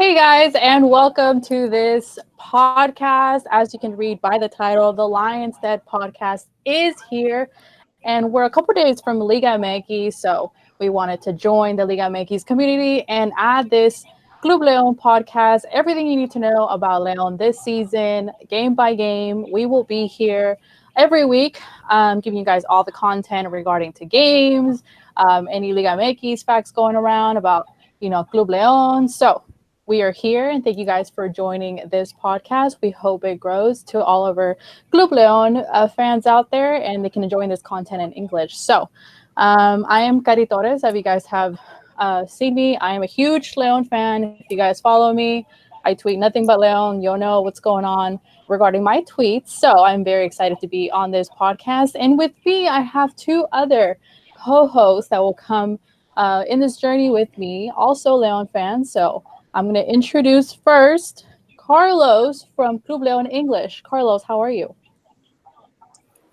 Hey guys, and welcome to this podcast. As you can read by the title, the Lions Den podcast is here, and we're a couple days from Liga MX, so we wanted to join the Liga MX community and add this Club Leon podcast. Everything you need to know about Leon this season, game by game. We will be here every week, giving you guys all the content regarding to games, any Liga MX facts going around about Club Leon. So we are here, and thank you guys for joining this podcast. We hope it grows to all of our Club Leon fans out there, and they can enjoy this content in English. So I am Cari Torres. If you guys have seen me, I am a huge Leon fan. If you guys follow me, I tweet nothing but Leon. You'll know what's going on regarding my tweets. So I'm very excited to be on this podcast. And with me, I have two other co-hosts that will come in this journey with me, also Leon fans. So I'm going to introduce first Carlos from Club Leon English. Carlos, how are you?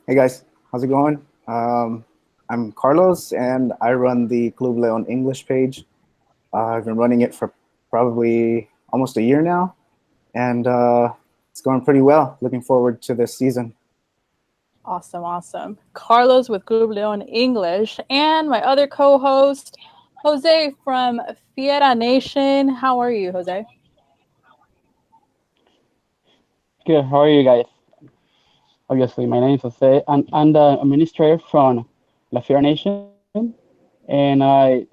Hey guys, how's it going? I'm Carlos, and I run the Club Leon English page. I've been running it for probably almost a year now, and it's going pretty well. Looking forward to this season. Awesome. Carlos with Club Leon English, and my other co-host, Jose from Fiera Nation. How are you, Jose? Good. How are you guys? Obviously, my name is Jose. I'm the administrator from La Fiera Nation, and I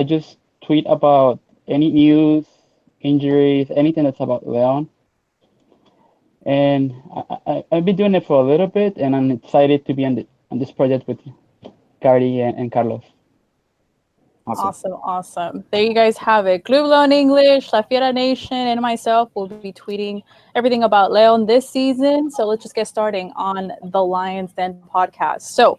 just tweet about any news, injuries, anything that's about Leon. And I've been doing it for a little bit, and I'm excited to be on this project with Cari and Carlos. Awesome. There you guys have it. Club Leon English, La Fiera Nation, and myself will be tweeting everything about Leon this season. So let's just get starting on the Lions Den podcast. So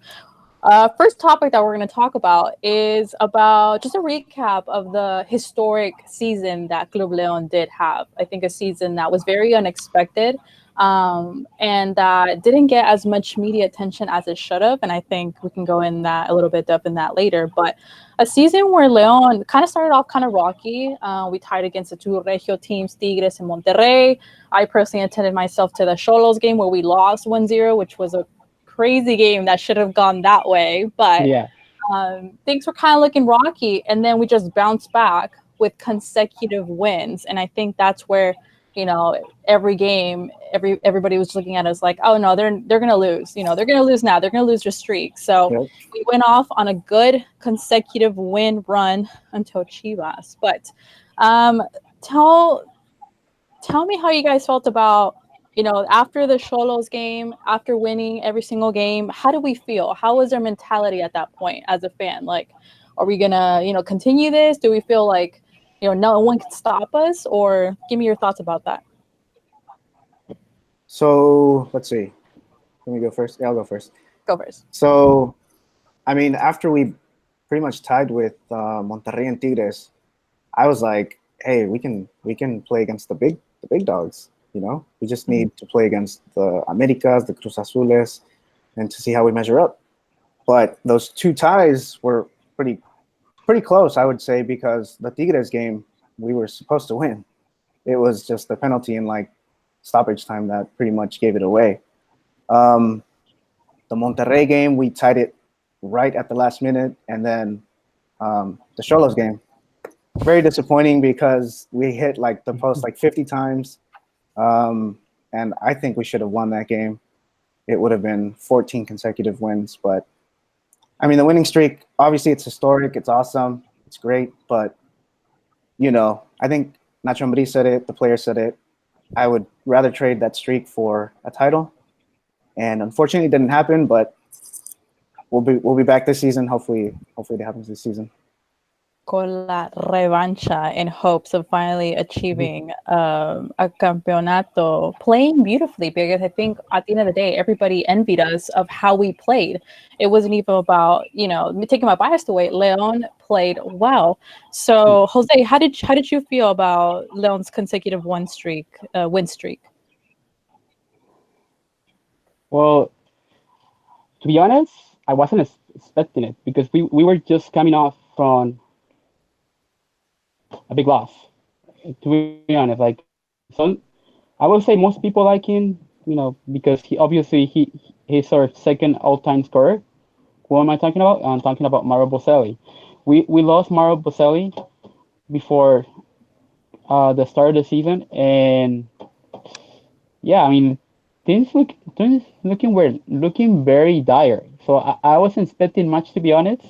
first topic that we're going to talk about is about just a recap of the historic season that Club Leon did have. I think a season that was very unexpected and that didn't get as much media attention as it should have. And I think we can go in that a little bit depth in that later. But a season where Leon kind of started off kind of rocky. We tied against the two Regio teams, Tigres and Monterrey. I personally attended myself to the Xolos game where we lost 1-0, which was a crazy game that should have gone that way. But Yeah. Things were kind of looking rocky. And then we just bounced back with consecutive wins. And I think that's where every game, everybody was looking at us like, oh no, they're gonna lose. They're gonna lose now. They're gonna lose their streak. So Yep. we went off on a good consecutive win run until Chivas. But tell me how you guys felt about after the Xolos game, after winning every single game. How do we feel? How was our mentality at that point as a fan? Like, are we gonna continue this? Do we feel like no one can stop us? Or give me your thoughts about that. So let's see. Let me go first. Yeah, I'll go first. Go first. So, after we pretty much tied with Monterrey and Tigres, I was like, hey, we can play against the big dogs. We just need to play against the Americas, the Cruz Azules, and to see how we measure up. But those two ties were pretty close, I would say, because the Tigres game we were supposed to win. It was just the penalty in stoppage time that pretty much gave it away. The Monterrey game, we tied it right at the last minute, and then the Xolos game, very disappointing because we hit the post 50 times, and I think we should have won that game. It would have been 14 consecutive wins, but the winning streak, obviously it's historic, it's awesome, it's great, but I think Nacho Ambriz said it, the player said it, I would rather trade that streak for a title. And unfortunately it didn't happen, but we'll be back this season. Hopefully it happens this season. Con la revancha in hopes of finally achieving a campeonato, playing beautifully, because I think at the end of the day, everybody envied us of how we played. It wasn't even about, taking my bias away. Leon played well. So Jose, how did you feel about Leon's consecutive win streak? Well, to be honest, I wasn't expecting it because we were just coming off from a big loss to be honest, like some, I would say most people like him, because he obviously he's our second all-time scorer. Who am I talking about? I'm talking about Mario Boselli. We lost Mario Boselli before the start of the season, and yeah, I mean things looking very dire. So I wasn't expecting much, to be honest.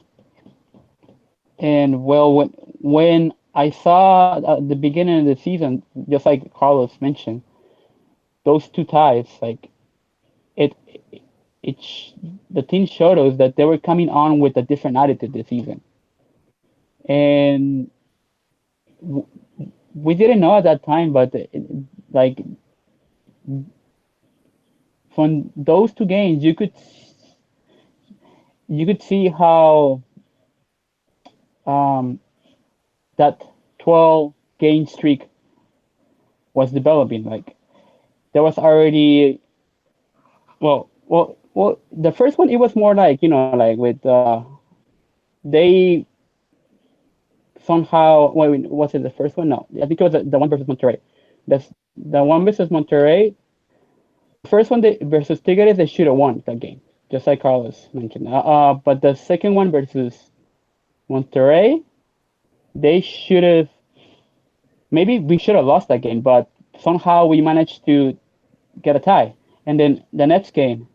And well, when I saw at the beginning of the season, just like Carlos mentioned, those two ties, like it it sh- the team showed us that they were coming on with a different attitude this season, and w- we didn't know at that time, but like from those two games, you could see how um, that 12 game streak was developing. Like there was already well. The first one, it was more like, like with they somehow. Wait, was it the first one? No, I think it was the one versus Monterrey. The one versus Monterrey. The first one versus Tigres, they should have won that game, just like Carlos mentioned. But the second one versus Monterrey, they should have. Maybe we should have lost that game, but somehow we managed to get a tie. And then the next game,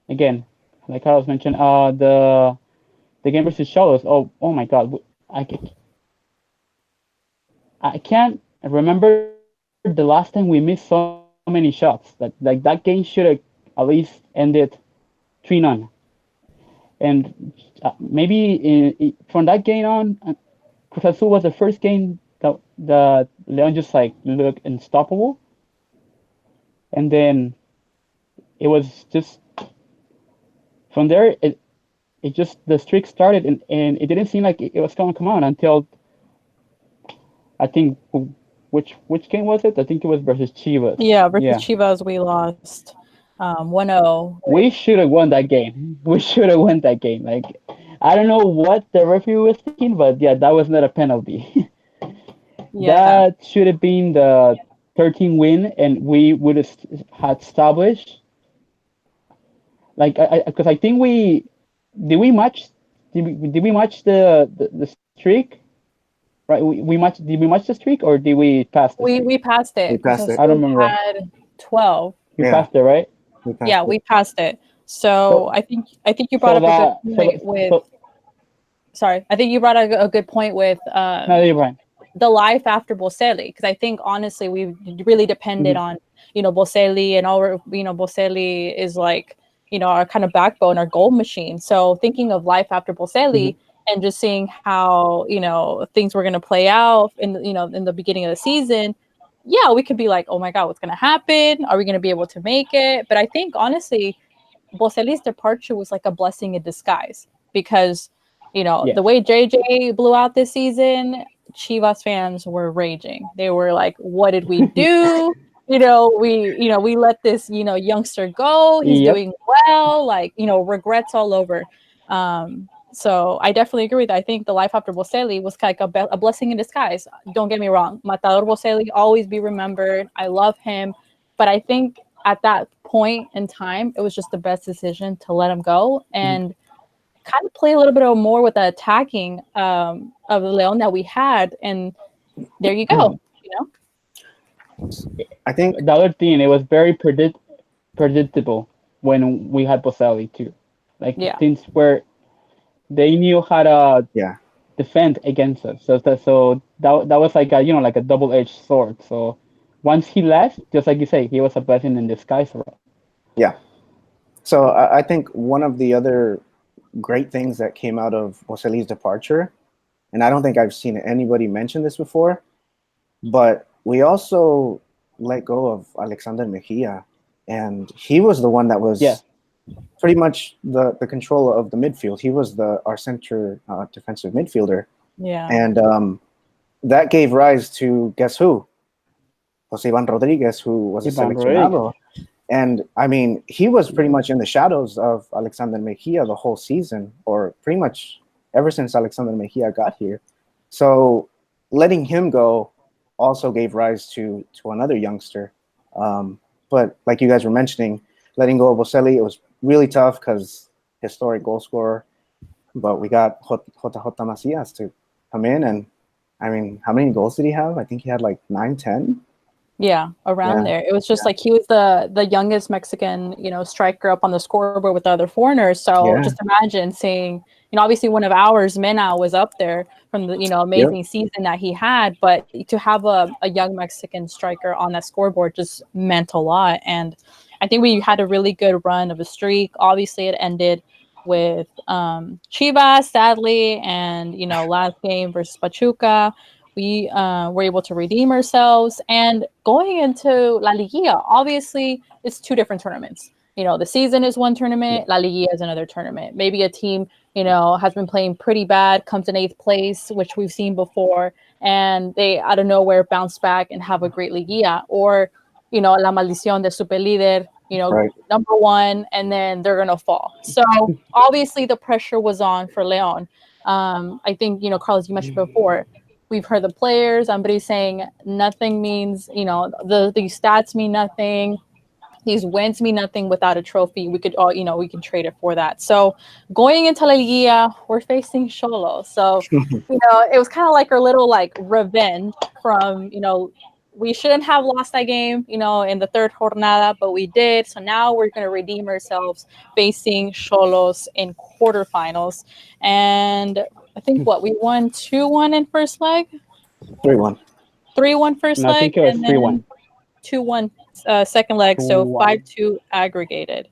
again, like Carlos mentioned, the game versus Cholos. Oh my God, I can't remember the last time we missed so many shots. Like that game should have at least ended 3-0. And maybe from that game on, Cruz Azul was the first game that Leon just like looked unstoppable. And then it was just from there. It just the streak started, and it didn't seem like it was going to come out until I think which game was it? I think it was versus Chivas. Yeah, versus Yeah. Chivas, we lost 1-0. We should have won that game. We should have won that game. Like, I don't know what the referee was thinking, but yeah, that was not a penalty. Yeah. That should have been the 13 win, and we would have had established. Like, because I think did we match did we match the streak? Right? Did we match the streak, or did we pass the streak? We passed We it. Cruz passed it. I don't Azul remember. had 12. We Yeah. passed it, right? We passed Yeah, it. we passed it. So I think you brought So up a that good point with. so Sorry, I think you brought a good point with no, you're fine. the life after Boselli, because I think honestly we really depended on Boselli, and all Boselli is like our kind of backbone, our goal machine. So thinking of life after Boselli and just seeing how things were going to play out in the beginning of the season, yeah, we could be like, oh my God, what's going to happen? Are we going to be able to make it? But I think honestly, Boselli's departure was like a blessing in disguise, because Yes. the way JJ blew out this season, Chivas fans were raging. They were like, what did we do? We let this youngster go. He's Yep. doing well, like regrets all over. So I definitely agree with that. I think the life after Boselli was like a blessing in disguise. Don't get me wrong, Matador Boselli always be remembered. I love him, but I think at that point in time, it was just the best decision to let him go and kind of play a little bit more with the attacking of the Leon that we had. And there you go. I think The other thing, it was very predictable when we had Boselli too. Like Yeah. things where they knew how to yeah. defend against us. So that was like a double-edged sword. So once he left, just like you say, he was a blessing in disguise for us. Yeah. So I think one of the other great things that came out of Boselli's departure, and I don't think I've seen anybody mention this before, but we also let go of Alexander Mejia, and he was the one that was Yeah. pretty much the control of the midfield. He was our center defensive midfielder, Yeah. and that gave rise to guess who? Jose Ivan Rodriguez, who was a Ivan seleccionado. And I mean, he was pretty much in the shadows of Alexander Mejia the whole season, or pretty much ever since Alexander Mejia got here. So letting him go also gave rise to another youngster. But like you guys were mentioning, letting go of Boselli, it was really tough because historic goal scorer. But we got JJ Macias to come in, and I mean, how many goals did he have? I think he had like 9, 10. Yeah, around there. It was just like he was the youngest Mexican, striker up on the scoreboard with the other foreigners. So just imagine seeing, obviously one of ours, Mena, was up there from the, amazing season that he had. But to have a young Mexican striker on that scoreboard just meant a lot. And I think we had a really good run of a streak. Obviously, it ended with Chivas, sadly, and, last game versus Pachuca. We were able to redeem ourselves. And going into La Liguilla, obviously, it's two different tournaments. The season is one tournament, La Liguilla is another tournament. Maybe a team, has been playing pretty bad, comes in 8th place, which we've seen before, and they, out of nowhere, bounce back and have a great Liguilla. Or, La Maldición de Superlíder, number one, and then they're going to fall. So, obviously, the pressure was on for Leon. I think, Carlos, you mentioned before, we've heard the players, Ambri saying nothing means, these stats mean nothing. These wins mean nothing without a trophy. We could all, we can trade it for that. So going into La Liguilla, we're facing Xolo. So, it was kind of like our little revenge from, we shouldn't have lost that game, in the third jornada, but we did. So now we're going to redeem ourselves facing Xolos in quarterfinals. And I think we won 2-1 in first leg? 3-1. 3-1 first leg? I think it was 3-1. 2-1 second leg, so 5-2 aggregated.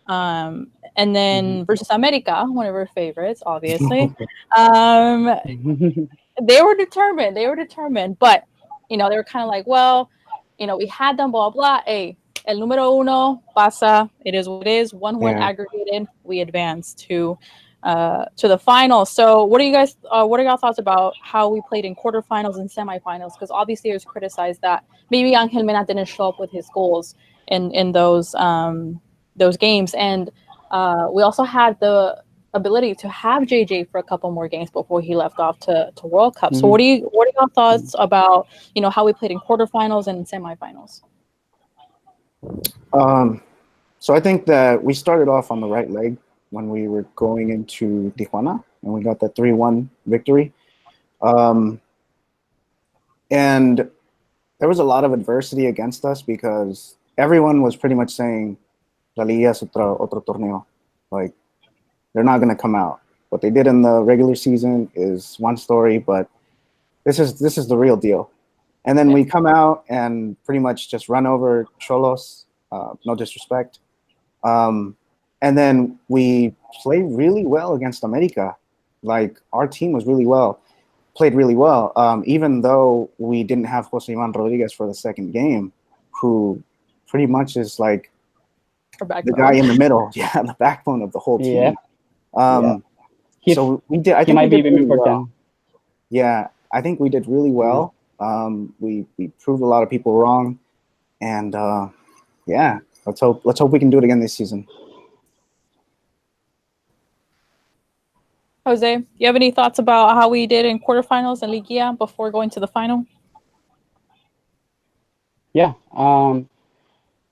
And then versus America, one of our favorites, obviously. They were determined, but they were kind of like, well, we had them, blah blah. Hey, el número uno pasa. It is what it is. 1-1 aggregated. We advanced to the final. So what are y'all thoughts about how we played in quarterfinals and semifinals? Because obviously it was criticized that maybe Angel Mena didn't show up with his goals in those games. And we also had the ability to have JJ for a couple more games before he left off to World Cup. So what are your thoughts about how we played in quarterfinals and semifinals? So I think that we started off on the right leg when we were going into Tijuana, and we got that 3-1 victory. And there was a lot of adversity against us because everyone was pretty much saying, La Liga es otro torneo. Like, they're not going to come out. What they did in the regular season is one story, but this is the real deal. And then we come out and pretty much just run over Xolos, no disrespect. And then we played really well against America. Like, our team was played really well, even though we didn't have Jose Ivan Rodriguez for the second game, who pretty much is like the guy in the middle, the backbone of the whole team. So we did. I think we did really well. Yeah, I think we did really well. We proved a lot of people wrong, and let's hope we can do it again this season. Jose, do you have any thoughts about how we did in quarterfinals and Liguilla before going to the final? Yeah.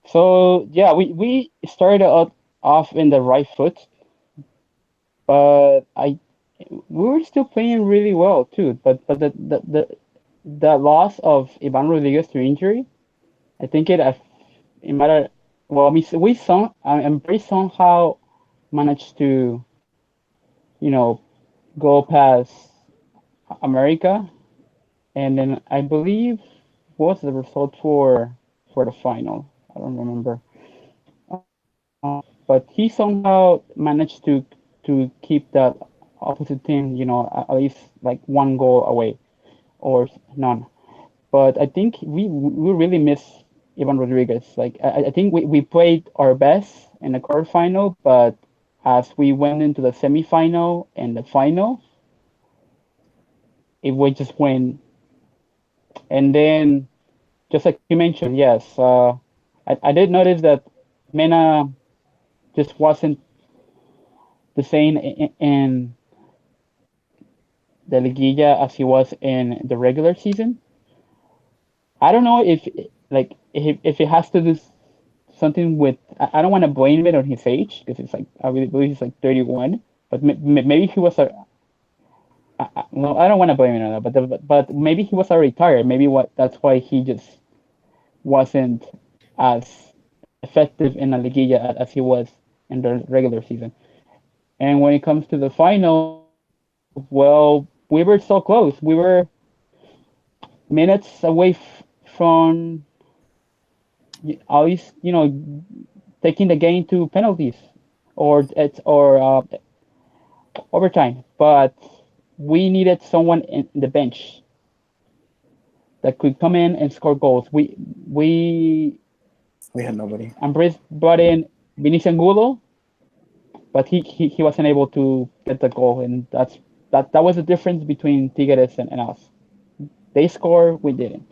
So we started off in the right foot, but we were still playing really well too. But the loss of Ivan Rodriguez to injury, I think it mattered. Well, I mean, we somehow managed to, go past America, and then I believe what was the result for the final? I don't remember. But he somehow managed to keep that opposite team, at least like one goal away, or none. But I think we really miss Ivan Rodriguez. Like I think we played our best in the quarterfinal, but as we went into the semifinal and the final, we just win. And then, just like you mentioned, yes, I did notice that Mena just wasn't the same in the Liguilla as he was in the regular season. I don't know if like if it has to do something with. I don't want to blame it on his age because it's like I really believe he's like 31, but maybe he was a. No, I don't want to blame it on that, but maybe he was already tired. Maybe that's why he just wasn't as effective in La Liguilla as he was in the regular season. And when it comes to the final, well, we were so close. We were minutes away from at least taking the game to penalties or overtime. But we needed someone in the bench that could come in and score goals. We had nobody. Ambres brought in Vinicius Angulo, but he wasn't able to get the goal, and that was the difference between Tigres and us. They score, we didn't.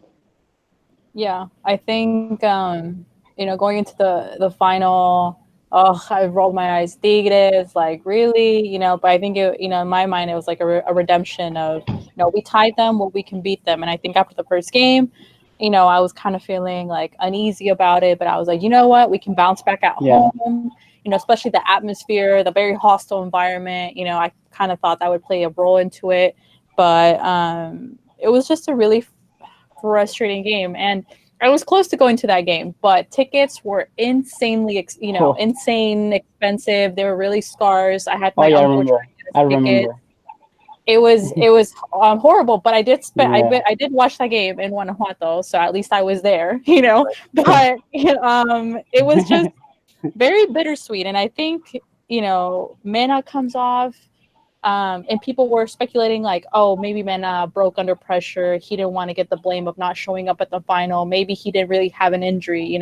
Yeah, I think going into the final, oh, I rolled my eyes. Tigres, like really, but I think in my mind it was like a redemption of, we tied them, well, we can beat them. And I think after the first game, I was kind of feeling like uneasy about it, but I was like, you know what, we can bounce back at home. Especially the atmosphere, the very hostile environment. I kind of thought that would play a role into it, but it was just a really frustrating game, and I was close to going to that game, but tickets were insanely, insane expensive. They were really scarce. I had my uncle trying to get a ticket. It was horrible, but I did spend. I did watch that game in Guanajuato, so at least I was there, But it was just very bittersweet, and I think Mena comes off. And people were speculating like, oh, maybe Mena broke under pressure. He didn't want to get the blame of not showing up at the final. Maybe he didn't really have an injury,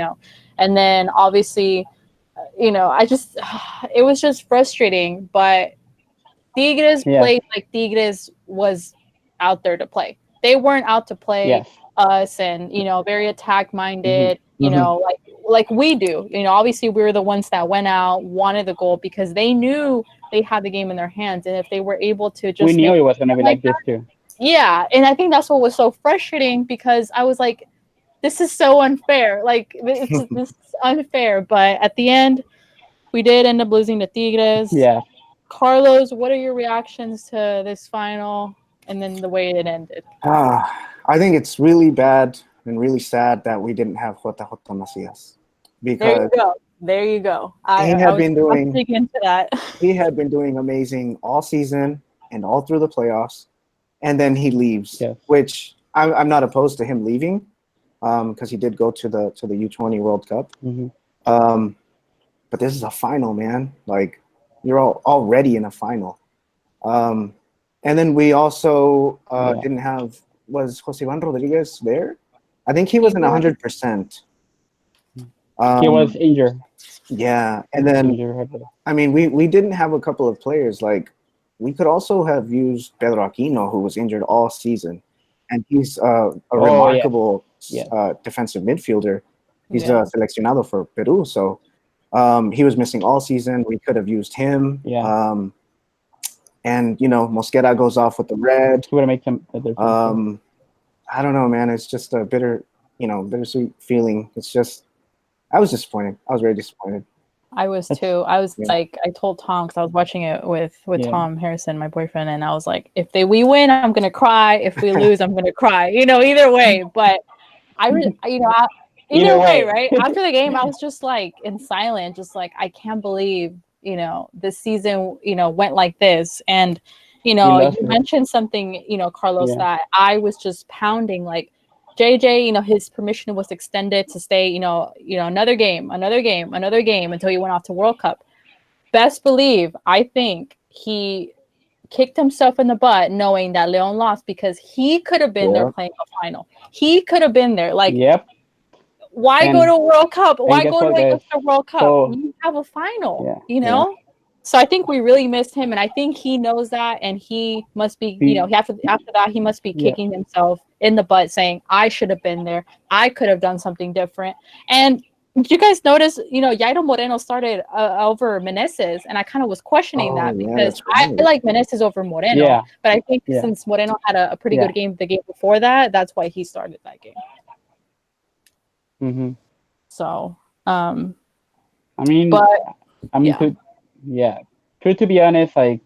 And then obviously, it was just frustrating. But Tigres played like Tigres was out there to play. They weren't out to play us and, very attack minded, like we do. Obviously we were the ones that went out, wanted the goal because they knew they had the game in their hands, and if they were able to just, we knew it was going to be like this too. Yeah, and I think that's what was so frustrating because I was like, this is so unfair. Like this is unfair. But at the end, we did end up losing to Tigres. Yeah. Carlos, what are your reactions to this final and then the way it ended? I think it's really bad and really sad that we didn't have JJ Macías. Because there you go. He had been doing amazing all season and all through the playoffs, and then he leaves, which I'm not opposed to him leaving, because he did go to the U20 World Cup. But this is a final, man. Like, you're already in a final. And then we also didn't have, was Jose Ivan Rodriguez there? I think he wasn't 100%. He was injured. Yeah, and then I mean, we didn't have a couple of players. Like, we could also have used Pedro Aquino, who was injured all season, and he's a remarkable defensive midfielder. He's seleccionado for Peru, so he was missing all season. We could have used him. And Mosquera goes off with the red. He would have made some. I don't know, man. It's just a bittersweet feeling. It's just. I was disappointed. I was very disappointed. I was too. I was like, I told Tom, because I was watching it with Tom Harrison, my boyfriend, and I was like, if we win, I'm gonna cry. If we lose, I'm gonna cry. Either way. But either way, right? After the game, I was just like in silence, just like, I can't believe this season went like this. And you mentioned something, Carlos, that I was just pounding like. JJ, his permission was extended to stay, another game until he went off to World Cup. Best believe, I think he kicked himself in the butt knowing that Leon lost because he could have been there playing a final. He could have been there. Like, why go to World Cup? Why go to a World Cup? You have a final, So I think we really missed him, and I think he knows that, and he must be, after that, he must be kicking himself in the butt, saying, "I should have been there. I could have done something different." And you guys notice, Jairo Moreno started over Meneses, and I kind of was questioning that because I like Meneses over Moreno, but I think since Moreno had a pretty good game the game before that, that's why he started that game. Mm-hmm. So, I mean, but I mean, yeah, yeah, to be honest, like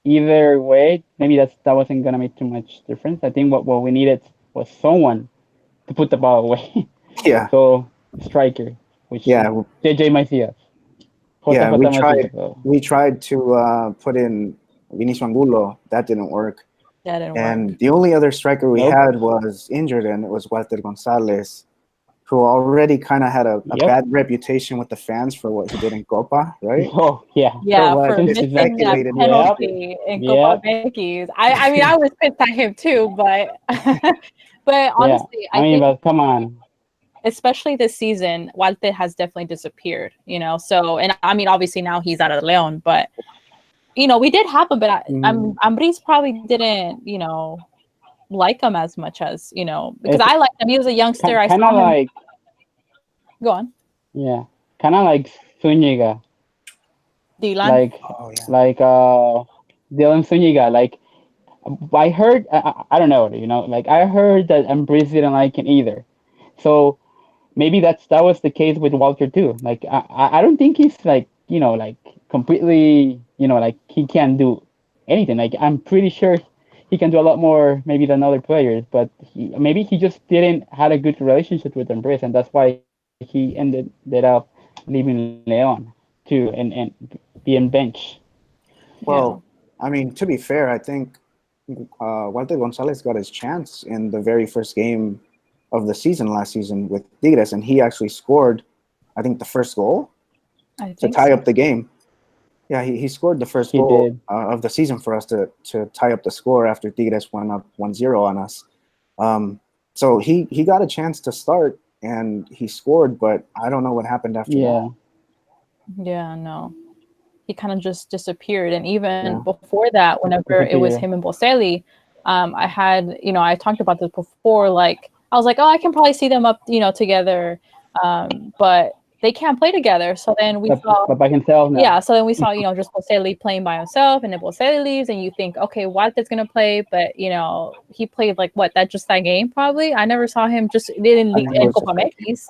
either way, maybe that wasn't gonna make too much difference. I think what we needed was someone to put the ball away. Yeah, So striker, which yeah, JJ Macias, yeah. JJ Macias. So We tried to put in Vinicius Angulo. That didn't work. that didn't work. And the only other striker we nope. had was injured, and it was Walter Gonzalez, who already kind of had a Yep. bad reputation with the fans for what he did in Copa, right? Oh yeah. So Yeah, like for it's missing that speculated that he Yep. did. penalty in Copa Yep. Mekis. I mean, I was pissed at him too, but but Yeah. honestly, I I mean, think but come on. especially this season, Walter has definitely disappeared. So and I mean, obviously now he's out of Leon, but we did have him, but Mm-hmm. Ambris probably didn't like him as much as because It's I liked him. He was a youngster. I kind of saw him. like, Go on, yeah, kind of like Zuniga, Dylan. like Oh yeah. like Dylan Zuniga. Like I heard, I don't know, like I heard that Ambris didn't like him either. So maybe that was the case with Walter too. Like I don't think he's like like completely like he can't do anything. Like I'm pretty sure he can do a lot more maybe than other players, but maybe he just didn't had a good relationship with Embrace, and that's why he ended up leaving Leon too and being bench. Yeah, Well, I mean, to be fair, I think Walter Gonzalez got his chance in the very first game of the season last season with Tigres, and he actually scored, I think, the first goal I to think tie so. up the game. Yeah, he scored the first He goal did. of the season for us to tie up the score after Tigres went up 1-0 on us. Um, so he got a chance to start and he scored, but I don't know what happened after that. Yeah. Yeah, no. He kind of just disappeared. And even Yeah. before that, whenever it was Disappear. him and Boselli, I had, I talked about this before. Like, I was like, oh, I can probably see them up, together. But they can't play together. So then we saw, But by himself now. yeah. So then we saw, just Boselli playing by himself, and then Boselli leaves, and you think, okay, Walter's gonna play, but he played like what? That game probably. I never saw him just didn't I leave think it in was Copa just that game. Mekis.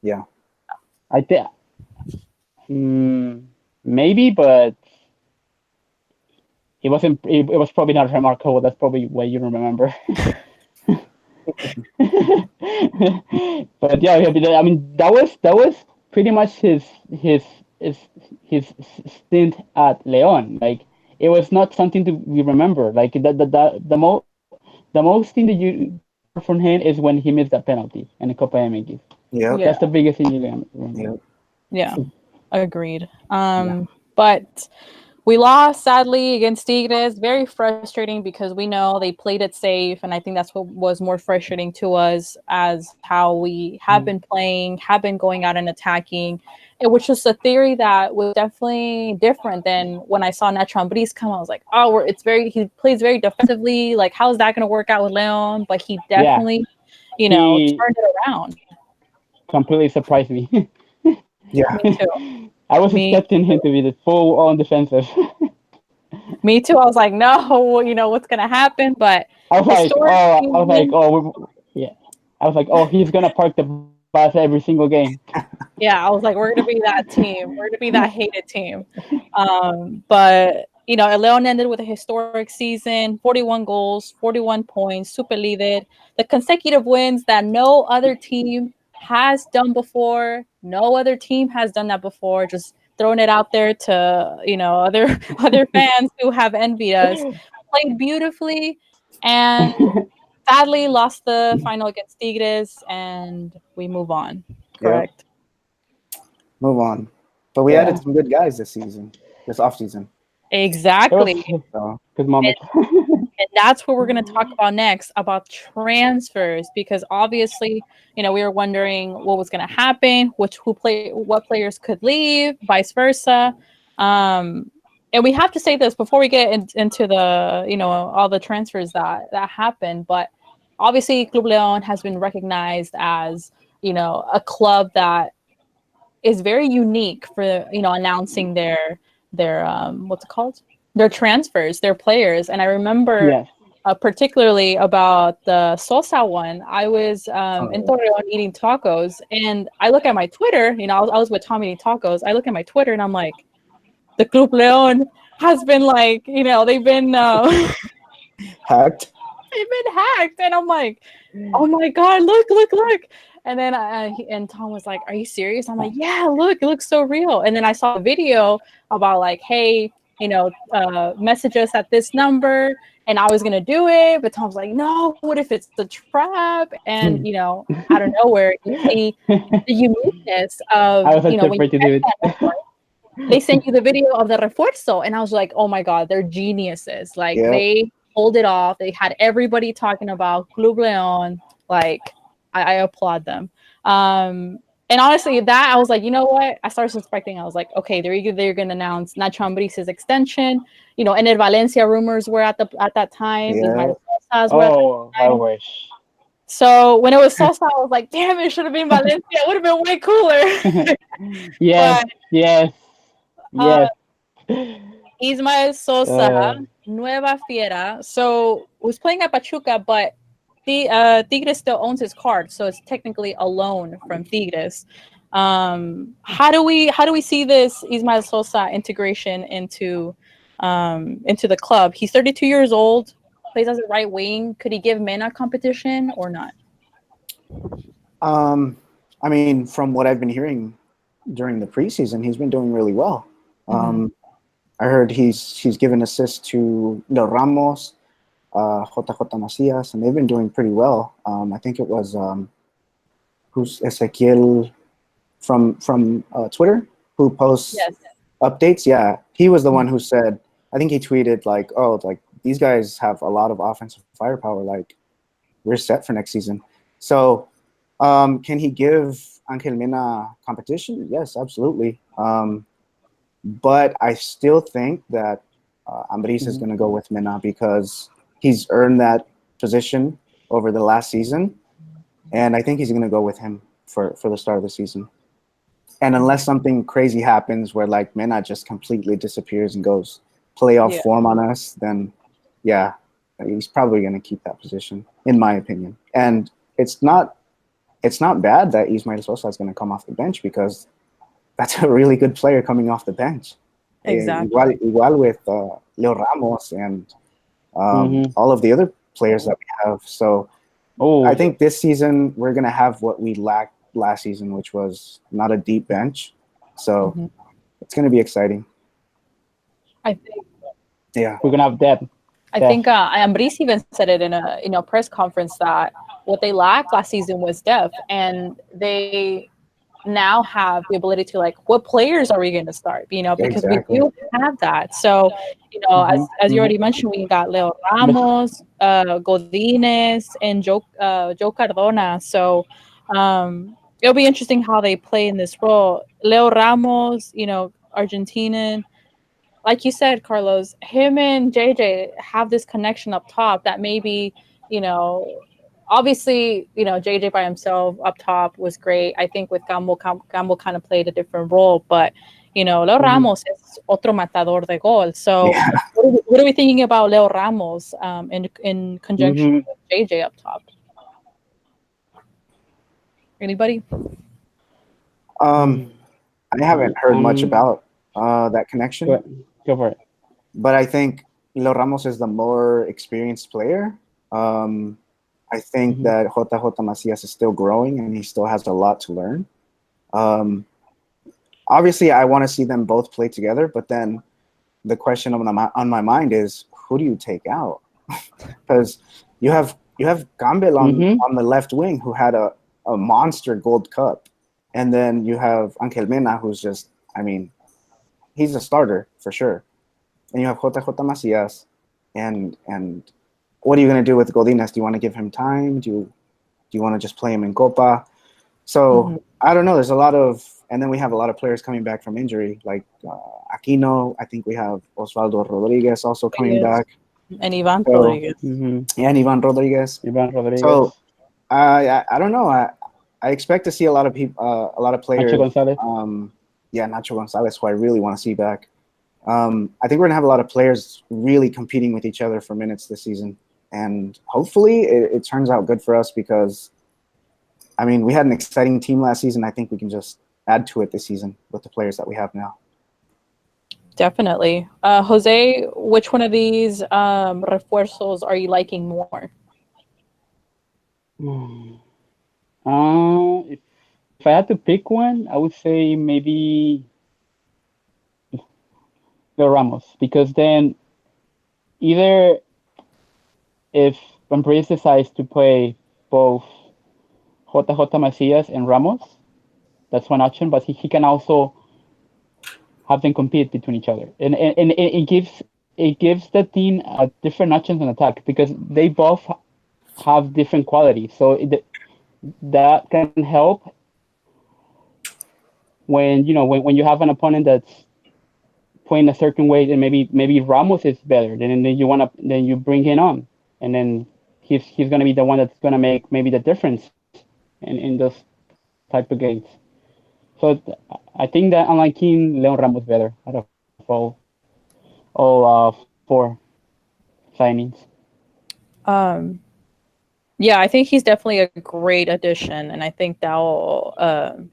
Yeah. I think maybe, but it wasn't. It was probably not remarkable. That's probably why you don't remember. But yeah, I mean that was pretty much his his stint at Leon. Like it was not something to we remember. Like the most thing that you remember from him is when he missed that penalty in the Copa MX. Yep. Yeah. That's the biggest thing you remember. Yep. Yeah, agreed. Yeah. But we lost sadly against Tigres. Very frustrating because we know they played it safe, and I think that's what was more frustrating to us as how we have been playing, have been going out and attacking. It was just a theory that was definitely different than when I saw Nacho Ambriz come. I was like, oh, he plays very defensively. Like, how is that going to work out with Leon? But he Yeah. definitely, He turned it around. completely surprised me. Yeah. Me too. I was Me expecting him to be the full on defensive. Me too. I was like, no, what's gonna happen? But I was like, historic oh, I was like, season, yeah. I was like, oh, he's gonna park the bus every single game. yeah, I was like, we're gonna be that team. We're gonna be that hated team. But Leon ended with a historic season, 41 goals, 41 points, super leader. The consecutive wins that no other team has done before. No other team has done that before. Just throwing it out there to other fans who have envied us. Played beautifully, and sadly lost the final against Tigres, and we move on. Yep. Correct. Move on. But we added Yeah, some good guys this off season. it was Exactly. So good moment. And that's what we're going to talk about next, about transfers, because obviously, we were wondering what was going to happen, what players could leave, vice versa. And we have to say this before we get into the, all the transfers that happened. But obviously, Club Leon has been recognized as, a club that is very unique for, announcing their what's it called? Their transfers, their players. And I remember Yes. particularly about the Sosa one. I was in Oh, Torreon eating tacos, and I look at my Twitter. I was with Tom eating tacos. I look at my Twitter, and I'm like, the Club Leon has been like, they've been hacked. they've been hacked, and I'm like, oh my god, look. And then and Tom was like, are you serious? I'm like, yeah, look, it looks so real. And then I saw a video about like, hey, message us at this number, and I was gonna do it, but Tom's like, no, what if it's a trap? And out of nowhere, you see the uniqueness of I was actually when you afraid to do get that it. network, they sent you the video of the refuerzo, and I was like, oh my god, they're geniuses. Like Yep. they pulled it off. They had everybody talking about Club Leon. Like I applaud them. And honestly, that I was like, you know what? I started suspecting. I was like, okay, they're going to announce Nacho Ambriz' extension. And then Valencia rumors were at that time. Yeah. Ismael Sosa's were at Oh, that I time. wish. So when it was Sosa, I was like, damn, it should have been Valencia. It would have been way cooler. Yes, But yes, uh, yes. Ismael Sosa, Nueva Fiera. So was playing at Pachuca, but the Tigres still owns his card, so it's technically a loan from Tigres. How do we see this Ismael Sosa integration into the club? He's 32 years old, plays as a right wing. Could he give Mena competition or not? I mean, from what I've been hearing during the preseason, he's been doing really well. I heard he's given assists to Leo Ramos, JJ Macias, and they've been doing pretty well. I think it was who's Ezequiel from Twitter who posts updates. Yeah, he was the one who said. I think he tweeted like, "Oh, like these guys have a lot of offensive firepower. Like we're set for next season." So, can he give Angel Mena competition? Yes, absolutely. But I still think that Ambriz is going to go with Mena because he's earned that position over the last season, and I think he's going to go with him for the start of the season. And unless something crazy happens where like Mena just completely disappears and goes playoff form on us, then yeah, he's probably going to keep that position, in my opinion. And it's not bad that Ismael Sosa is going to come off the bench because that's a really good player coming off the bench. Exactly. Igual with Leo Ramos and all of the other players that we have. So I think this season we're going to have what we lacked last season, which was not a deep bench. So it's going to be exciting. I think. Yeah. We're going to have depth. I think Ambriz even said it in a press conference that what they lacked last season was depth, and they now have the ability to like, what players are we going to start? Because we do have that. So, as you already mentioned, we got Leo Ramos, Godínez, and Joe Cardona. So it'll be interesting how they play in this role. Leo Ramos, Argentinian. Like you said, Carlos, him and JJ have this connection up top that maybe, obviously, JJ by himself up top was great. I think with Gambo kind of played a different role, but, Leo Ramos is otro matador de gol. So what are we thinking about Leo Ramos in conjunction with JJ up top? Anybody? I haven't heard much about that connection. Go for it. But I think Leo Ramos is the more experienced player. I think that JJ Macias is still growing and he still has a lot to learn. Obviously, I want to see them both play together, but then the question on my mind is, who do you take out? Because you have Campbell on the left wing who had a monster Gold Cup, and then you have Angel Mena who's just, he's a starter for sure. And you have JJ Macias, and what are you going to do with Godínez? Do you want to give him time? Do you want to just play him in Copa? So I don't know. There's a lot of, and then we have a lot of players coming back from injury, like Aquino. I think we have Osvaldo Rodriguez also coming back, and Ivan Rodriguez. Yeah, and Ivan Rodriguez. So I don't know. I expect to see a lot of people, a lot of players. Nacho Gonzalez. Nacho Gonzalez, who I really want to see back. I think we're gonna have a lot of players really competing with each other for minutes this season, and hopefully it turns out good for us because, I mean, we had an exciting team last season. I think we can just add to it this season with the players that we have now. Definitely. Jose, which one of these refuerzos are you liking more? If I had to pick one, I would say maybe the Ramos, because then either if Pampres decides to play both JJ Macias and Ramos, that's one option, but he can also have them compete between each other, and it gives the team a different options on attack because they both have different qualities. So that can help when when you have an opponent that's playing a certain way, and maybe Ramos is better, then you bring him on, and then he's gonna be the one that's gonna make maybe the difference in those type of games. So I think that I'm liking Leon Ramos better out of all four signings. Yeah, I think he's definitely a great addition, and I think that'll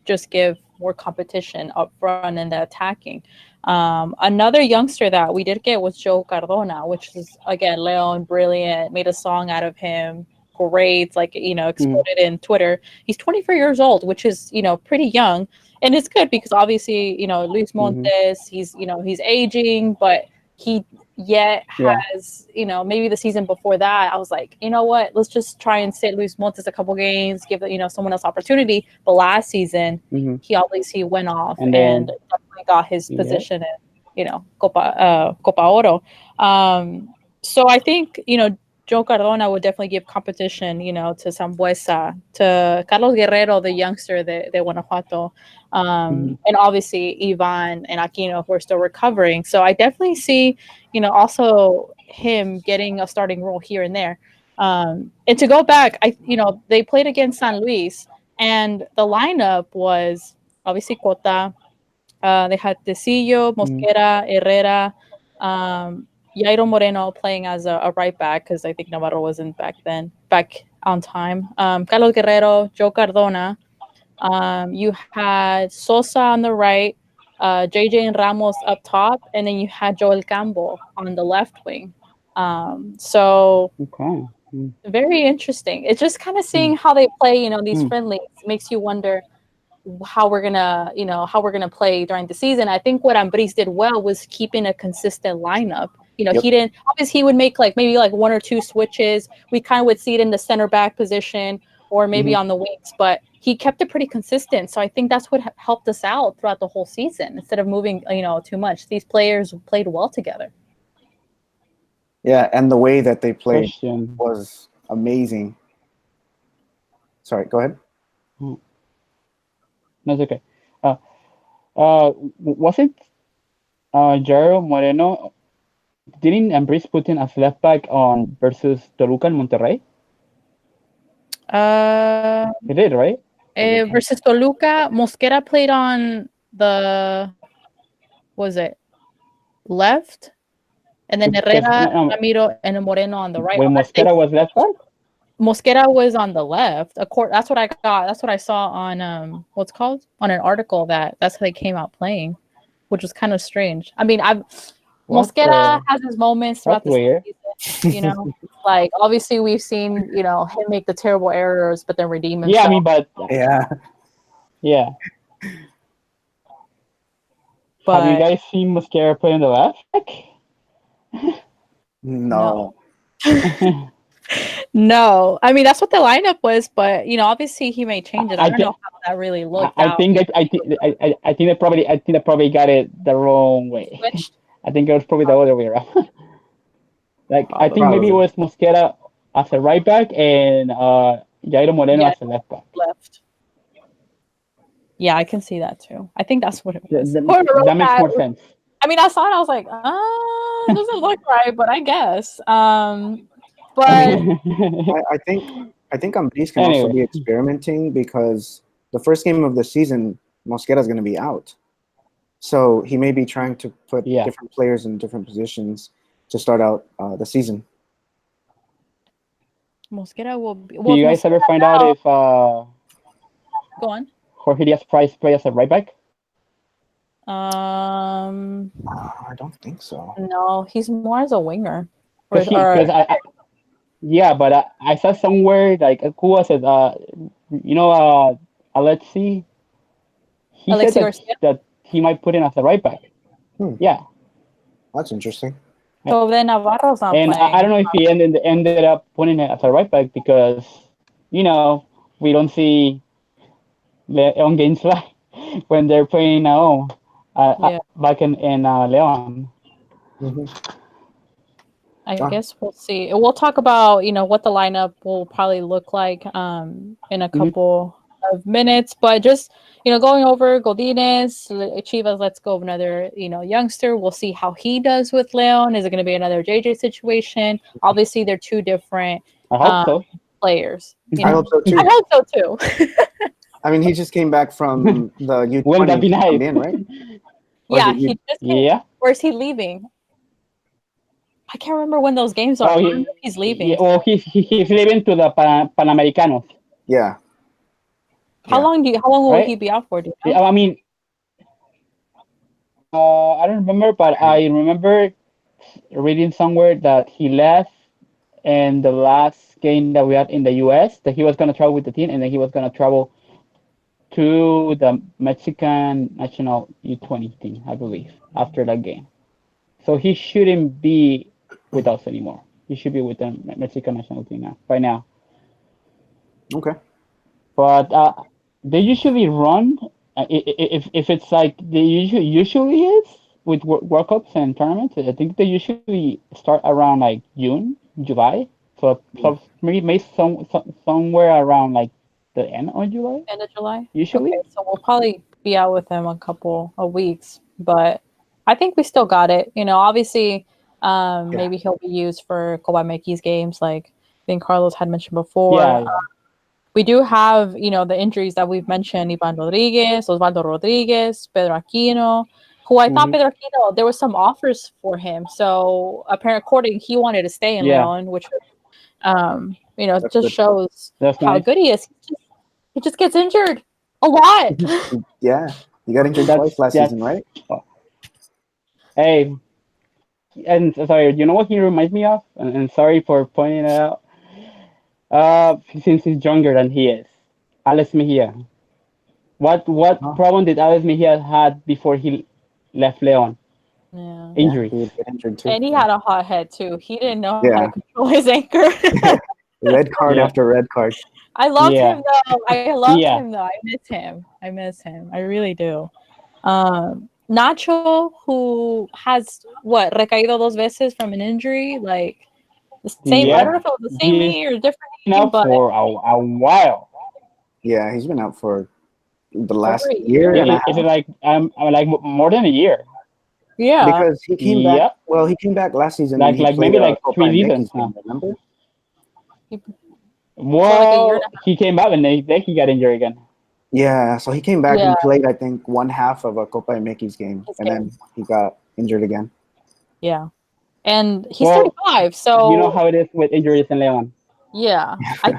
just give more competition up front in the attacking. Another youngster that we did get was Joe Cardona, which is, again, Leon, brilliant, made a song out of him, great, like, exploded in Twitter. He's 24 years old, which is, pretty young, and it's good because obviously, Luis Montes, he's aging, but he yet has, maybe the season before that, I was like, you know what, let's just try and sit Luis Montes a couple games, give someone else opportunity. But last season, he went off and definitely got his position in, Copa Oro. So I think, Joe Cardona would definitely give competition, to Sambuesa, to Carlos Guerrero, the youngster de Guanajuato, and obviously Ivan and Aquino, who are still recovering. So I definitely see, also him getting a starting role here and there. And to go back, they played against San Luis, and the lineup was obviously Cota. They had Tecillo, Mosquera, Herrera, Jairo Moreno playing as a right back because I think Navarro wasn't back on time. Carlos Guerrero, Joe Cardona. You had Sosa on the right, JJ and Ramos up top, and then you had Joel Campo on the left wing. So very interesting. It's just kind of seeing how they play, these friendlies makes you wonder how we're gonna play during the season. I think what Ambris did well was keeping a consistent lineup. He didn't, obviously he would make maybe one or two switches. We kind of would see it in the center back position or maybe on the wings, but he kept it pretty consistent. So I think that's what helped us out throughout the whole season instead of moving, too much. These players played well together. Yeah, and the way that they played was amazing. Sorry, go ahead. That's okay. Wasn't Jairo Moreno? Didn't Ambris put in as left back on versus Toluca and Monterrey? He did, right? Versus Toluca, Mosquera played on the, was it left, and then Herrera, Ramiro, and Moreno on the right. When Mosquera was left back. Mosquera was on the left. That's what I got. That's what I saw on what's called on an article that's how they came out playing, which was kind of strange. I mean, Mosquera has his moments throughout the season. Like obviously we've seen him make the terrible errors, but then redeem himself. Yeah, I mean, but yeah. But have you guys seen Mosquera play on the left back? No. No, I mean that's what the lineup was, but obviously he may change it. I don't know how that really looked. I think they probably got it the wrong way. Switched? I think it was probably the other way around. I think maybe it was Mosquera as a right back and Jairo Moreno as a left back. Left. Yeah, I can see that too. I think that's what it was. That makes more sense. I mean, I saw it. I was like, it doesn't look right, but I guess. But I think Ambris can also be experimenting because the first game of the season, Mosquera is going to be out, so he may be trying to put different players in different positions to start out the season. Mosquera will be. Do Well, if you guys ever Mosquera find out now, if go on. Jorge Diaz Price plays as a right back? I don't think so. No, he's more as a winger. Because yeah, but I saw somewhere like who was it? You know, Alexi. He said Alexi Garcia. that he might put in as a right back. Hmm. Yeah, That's interesting. So then Navarro's not and I playing. don't know if he ended up putting it as a right back because you know we don't see Leon games live when they're playing Yeah, back in Leon. Mm-hmm. I guess we'll see. We'll talk about what the lineup will probably look like in a Mhm. couple of minutes, but just going over Godinez, Chivas. Let's go with another youngster. We'll see how he does with Leon. Is it going to be another JJ situation? Obviously, they're two different I hope so. players. I hope so too. I hope so too. I mean, he just came back from the U20 Wouldn't that be nice? in, right? Or is Yeah, it he just came. Yeah. Where's he leaving? I can't remember when those games are. Oh, I don't know if he's leaving. well, he's leaving to the Panamericanos, Yeah. How long will right? he be out for? Do you Yeah, know? I mean, I don't remember, but I remember reading somewhere that he left in the last game that we had in the U.S. that he was gonna travel with the team, and then he was gonna travel to the Mexican national U20 team, I believe, after that game. So he shouldn't be with us anymore. He should be with the Mexican national team now, by now. Okay. But they usually run if it's like they usually is with World Cups and tournaments. I think they usually start around like June, July. So maybe somewhere around like the end of July. End of July? Usually. Okay, so we'll probably be out with him a couple of weeks, but I think we still got it. Obviously, maybe he'll be used for Copa Meki's games, like I think Carlos had mentioned before. Yeah. We do have, the injuries that we've mentioned: Ivan Rodriguez, Osvaldo Rodriguez, Pedro Aquino, who I thought Pedro Aquino, there was some offers for him. So apparently, according, he wanted to stay in Leon, which, That's just good. shows That's how nice. good he is. He just gets injured a lot. Yeah. You got injured twice last season, right? Hey, and sorry, you know what he reminds me of? And sorry for pointing it out. Since he's younger than he is, Alex Mejia. What problem did Alex Mejia had before he left Leon? Yeah. Injuries. He would get injured too. And he had a hot head too. He didn't know how Yeah. to control his anger. Red card after red card. I loved Yeah. him though. I loved Yeah. him though. I miss him. I miss him. I really do. Nacho, who has recaído dos veces from an injury, like the same. I don't know if it was the same He's knee or different been knee, out but for a while. Yeah, he's been out for the last Over a year and a half. Is it like like more than a year? yeah, Because he came back. Yep. Well, he came back last season Like and he played maybe like Copa 3 MX seasons game, now. remember? like a year and Well, he came back and then he got injured again. Yeah, so he came back Yeah. and played, I think, one half of a Copa MX game, His and then he got injured again. yeah, and he's Well, 35. So you know how it is with injuries in Leon. yeah, I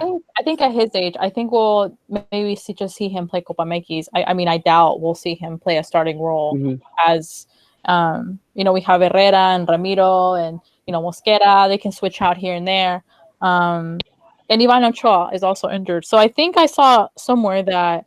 think at his age, I think we'll maybe just see him play Copa Mequis. I mean, I doubt we'll see him play a starting role as we have Herrera and Ramiro and Mosquera. They can switch out here and there. And Ivan Ochoa is also injured. So I think I saw somewhere that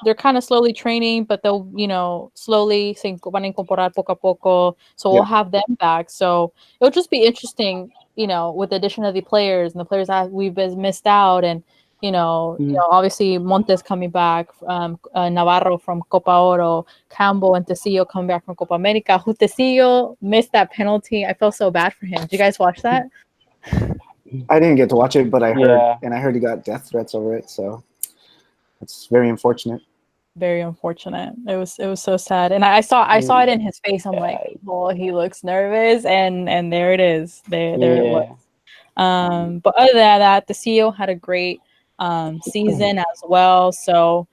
they're kind of slowly training, but they'll slowly se van a incorporar poco a poco. So we'll have them back. So it'll just be interesting, with the addition of the players and the players that we've missed out, and obviously Montes coming back, Navarro from Copa Oro, Campbell and Tecillo coming back from Copa America. Who Tecillo missed that penalty. I felt so bad for him. Did you guys watch that? I didn't get to watch it, but I heard he got death threats over it. So it's very unfortunate. Very unfortunate. It was so sad, and I saw it in his face. I'm like, oh, he looks nervous, and there it is. There it was. But other than that, the CEO had a great season as well. So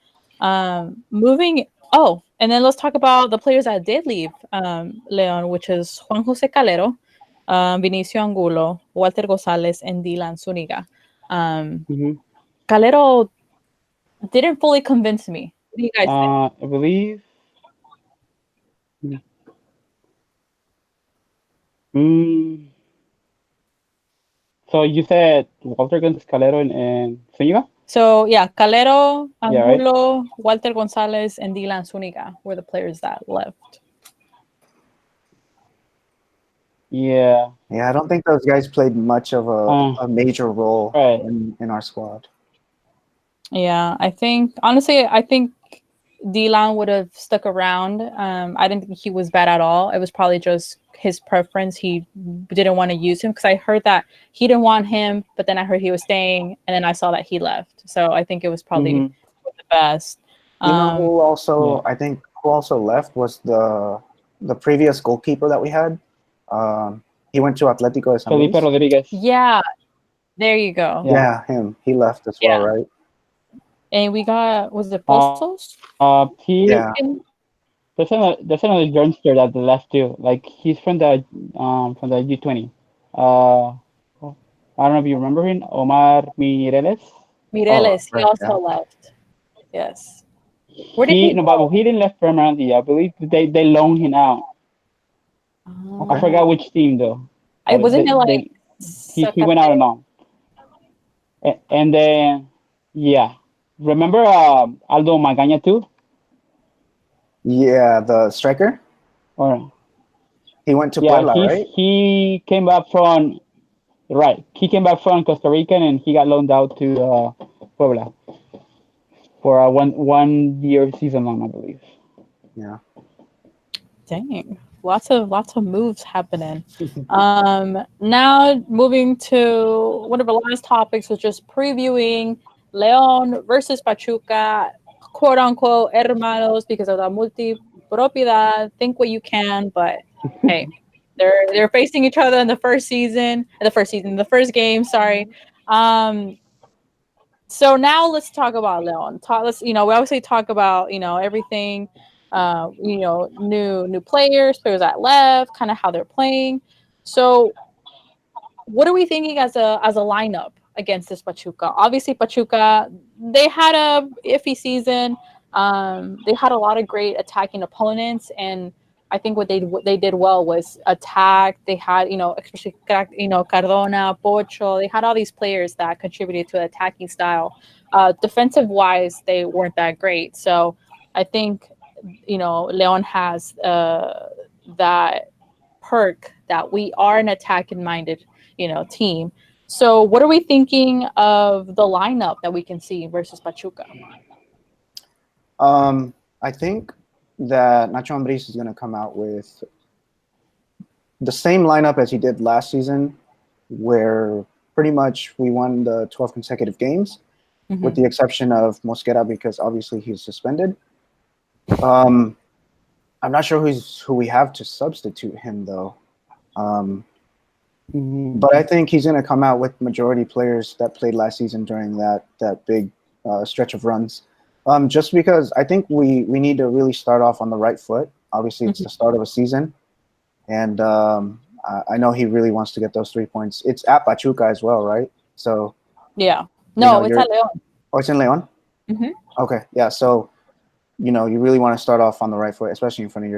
moving. Oh, and then let's talk about the players that did leave Leon, which is Juan Jose Calero. Vinicio Angulo, Walter Gonzalez, and Dylan Zuniga. Hmm. Calero didn't fully convince me. What do you guys think? I believe. Mm, so you said Walter Gonzalez, Calero, and Zuniga? So yeah, Calero, Yeah, right. Angulo, Walter Gonzalez, and Dylan Zuniga were the players that left. Yeah. Yeah, I don't think those guys played much of Uh, a major role right. in our squad. Yeah, I think honestly, I think Dylan would have stuck around. I didn't think he was bad at all. It was probably just his preference. He didn't want to use him because I heard that he didn't want him, but then I heard he was staying, and then I saw that he left. So I think it was probably Hmm. the best. You know Um, who Yeah. also I think who also left was the previous goalkeeper that we had. He went to Atletico de San Felipe Luis. Rodriguez. yeah, there you go. Yeah. Yeah, him. He left as well, Yeah, right? and we got was it Uh, Postos? Yeah. there's another youngster that the left too. Like he's from the U20. Uh, I don't know if you remember him, Omar Mireles. Oh, Mireles, he right. also Yeah. left. Yes. Where did he No, but go? he didn't left permanently. I believe they loaned him out. I Okay. forgot which team though. I But wasn't it like he went out Zacate? on loan. And then yeah, remember Aldo Magaña too? Yeah, the striker. Or He went to yeah, Puebla, right? he came back from right. He came back from Costa Rica and he got loaned out to Puebla for a one year season long, I believe. Yeah. Dang, lots of moves happening. Now moving to one of the last topics was just previewing Leon versus Pachuca, quote unquote hermanos because of the multi propiedad. Think what you can, but hey, they're facing each other in the first game. Sorry. Um, so now let's talk about Leon. Let's we obviously talk about everything, new players that left, kind of how they're playing. So what are we thinking as a lineup against this Pachuca? Obviously, Pachuca they had a iffy season. They had a lot of great attacking opponents, and I think what they did well was attack. They had especially Cardona, Pocho. They had all these players that contributed to the attacking style. Defensive wise, they weren't that great. So I think Leon has that perk that we are an attacking minded team. So what are we thinking of the lineup that we can see versus Pachuca? I think that Nacho Ambriz is going to come out with the same lineup as he did last season, where pretty much we won the 12 consecutive games, with the exception of Mosquera because obviously he's suspended. I'm not sure who we have to substitute him though. But I think he's going to come out with majority players that played last season during that big stretch of runs. Just because I think we need to really start off on the right foot. Obviously, it's the start of a season, and I know he really wants to get those 3 points. It's at Pachuca as well, right? So Yeah. No, it's you're. at Leon. Oh, it's in Leon. Mm-hmm. Okay, yeah. So you really want to start off on the right foot, especially in front of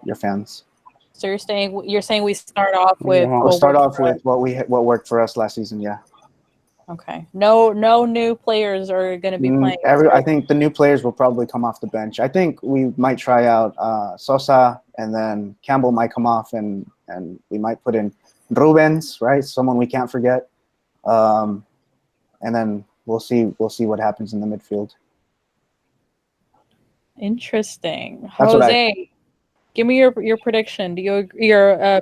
your fans. So you're saying we start off with Yeah. We'll what start works off for us. with what worked for us last season. Yeah. Okay. No new players are going to be playing. I think the new players will probably come off the bench. I think we might try out Sosa, and then Campbell might come off, and we might put in Rubens, right? Someone we can't forget. And then we'll see what happens in the midfield. Interesting. That's what Jose, give me your prediction. Do you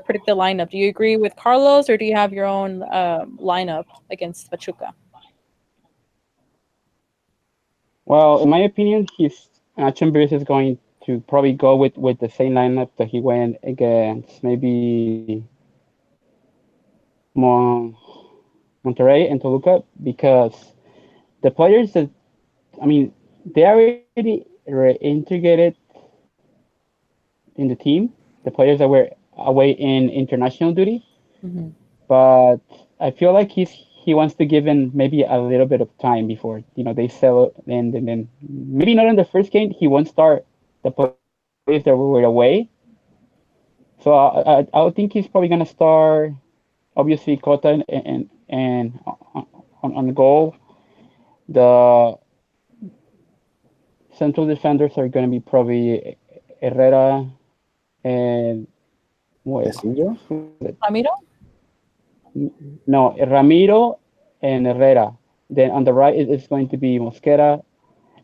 predict the lineup? Do you agree with Carlos, or do you have your own lineup against Pachuca? Well, in my opinion, Nacho Ambriz is going to probably go with the same lineup that he went against maybe Mon- Monterrey and Toluca because the players that I mean they already reintegrated in the team. The players that were away in international duty, Mhm. but I feel like he wants to give in maybe a little bit of time before they sell, and then maybe not in the first game. He won't start the players that were away. So I would think he's probably gonna start obviously Cota and on goal. The central defenders are gonna be probably Herrera and wait, Tecillo? who is it? Ramiro? No, Ramiro and Herrera. Then on the right it's going to be Mosquera.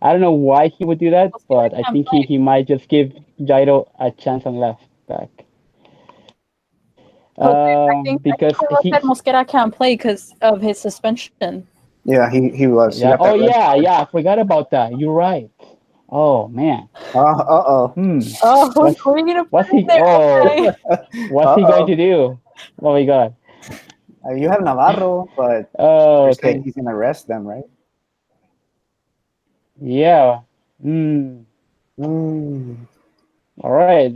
I don't know why he would do that, Mosquera but I can't think play. he might just give Jairo a chance on left back. Jose, I think Because Carlos said Mosquera can't play because of his suspension. Yeah, he was. He yeah, got oh that red yeah, card. yeah, I forgot about that. You're right. Oh man. Uh-oh. Oh, What's who are you gonna put what's in he? there? Oh, Okay. what's he going Uh-oh. to do? Oh my God. You have Navarro, but Oh, you're saying okay. he's gonna rest them, right? Yeah. Hmm. Mm. All right.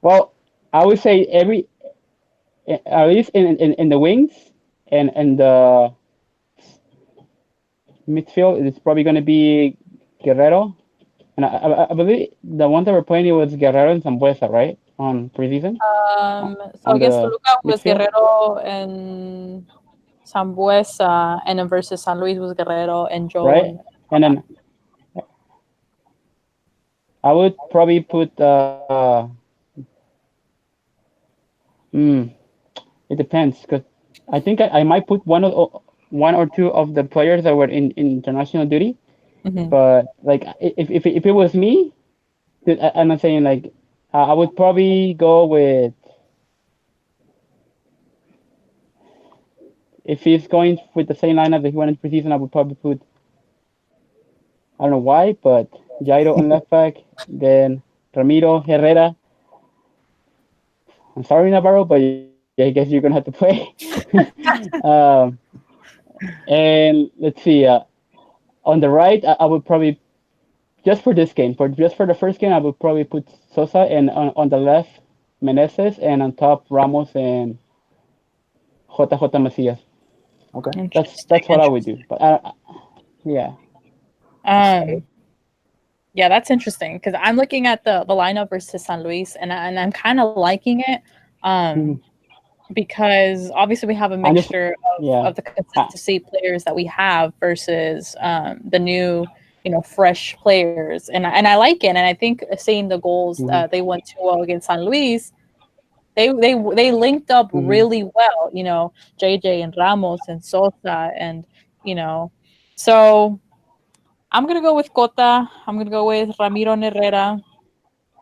Well, I would say at least in the wings and the midfield, it's probably going to be Guerrero. And I believe the one that we're playing it was Guerrero and Zambuesa, right? On preseason So on against the Toluca was midfield, Guerrero and Sambuesa, and then versus San Luis was Guerrero and Joe right? and And then I would probably put hmm, it depends because I think I might put one or two of the players that were in international duty. Mhm. But like if it was me, I'm not saying like I would probably go with if he's going with the same lineup that he went in preseason, I would probably put I don't know why, but Jairo on left back, then Ramiro Herrera. I'm sorry Navarro, but yeah, I guess you're gonna have to play. um, and let's see, on the right, I would probably just for this game, for just for the first game, I would probably put Sosa and on the left Meneses, and on top Ramos and JJ Macias. Okay. Interesting, That's what I would interesting. do. But yeah. Um, yeah, that's interesting because I'm looking at the lineup versus San Luis, and I'm kind of liking it. Mhm. Um, because obviously we have a And just mixture yeah. of the Ah, consistency players that we have versus the new, fresh players, and I like it. And I think seeing the goals mhm, they went 2-0 against San Luis, they linked up mhm, really well. JJ and Ramos and Sosa, and you know, so I'm gonna go with Cota. I'm gonna go with Ramiro and Herrera.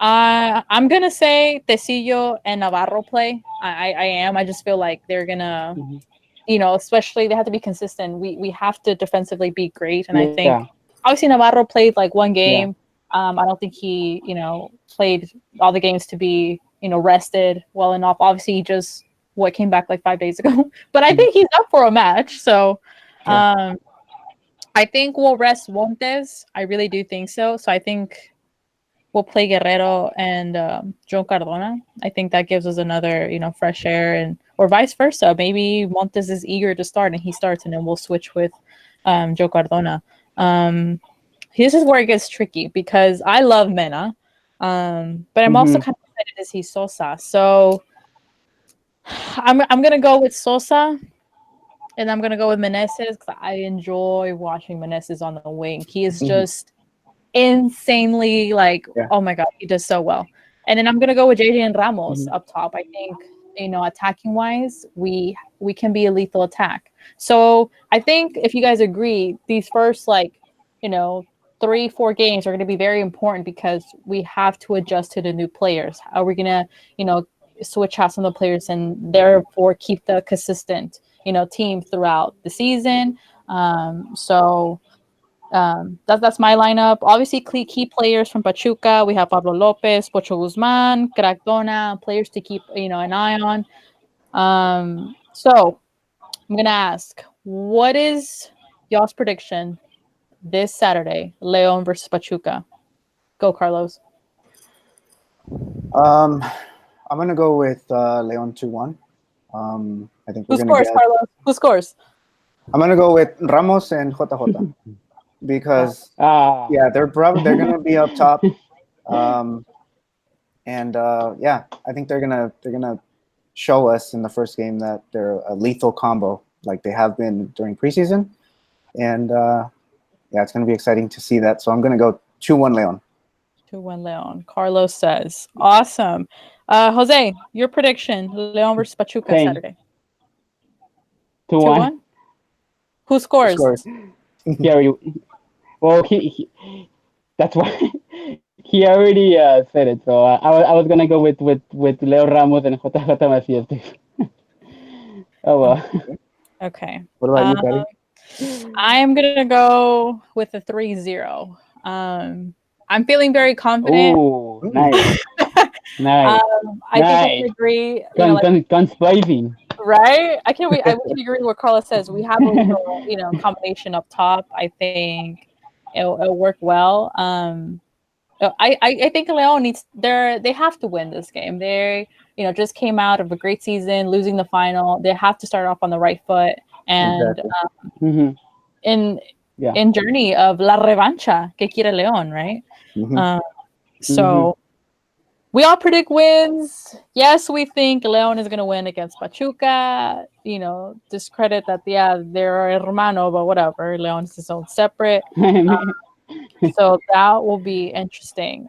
I'm gonna say Tecillo and Navarro play. I am. I just feel like they're gonna, mhm. especially they have to be consistent. We have to defensively be great, and I Yeah. think obviously Navarro played like one Yeah. game. I don't think he played all the games to be rested well enough. Obviously, he just came back like 5 days ago, but I Mhm. think he's up for a match. So, Yeah. um, I think we'll rest Montes. I really do think so. So I think we'll play Guerrero and Joe Cardona. I think that gives us another, fresh air, and or vice versa. Maybe Montes is eager to start and he starts, and then we'll switch with Joe Cardona. Um, this is where it gets tricky because I love Mena, but I'm also Mhm. kind of excited to see Sosa. So I'm gonna go with Sosa. And I'm gonna go with Meneses because I enjoy watching Meneses on the wing. He is Mhm. just insanely like, Yeah. oh my god, he does so well. And then I'm gonna go with JJ and Ramos Mhm. up top. I think attacking wise, we can be a lethal attack. So I think if you guys agree, these first you know 3-4 games are going to be very important because we have to adjust to the new players. Are we gonna switch out some of the players and therefore keep the consistent team throughout the season? So that's my lineup. Obviously, key players from Pachuca. We have Pablo Lopez, Pocho Guzman, Crackdona, players to keep an eye on. So I'm gonna ask, what is y'all's prediction this Saturday? Leon versus Pachuca. Go, Carlos. Um, I'm gonna go with Leon 2-1. I think we're Who gonna scores, get. Carlos? Who scores? I'm gonna go with Ramos and JJ because Ah, yeah, they're gonna be up top, um, and yeah, I think they're gonna show us in the first game that they're a lethal combo like they have been during preseason, and yeah, it's gonna be exciting to see that. So I'm gonna go 2-1 Leon. 2-1 Leon. Carlos says. Awesome. Jose, your prediction. Leon versus Pachuca same. Saturday. 2-1. 2-1? Who scores? Scores. He already, well, that's why he already said it. So I was gonna go with Leo Ramos and JJ Macías. Oh well. Okay. What about you, Patty? I am going to go with a 3-0. I'm feeling very confident. Oh, nice, nice, I think I can nice. agree. You know, like, Guns blazing. right? I can. We can agree with what Carlos says. We have a little, combination up top. I think it'll work well. I think Leon they have to win this game. They just came out of a great season, losing the final. They have to start off on the right foot and Exactly. Mm-hmm. in Yeah. in journey of la revancha que quiere Leon, right? Mhm. So we all predict wins. Yes, we think Leon is going to win against Pachuca. Discredit that, yeah, they're hermano, but whatever. Leon is his own separate. So that will be interesting.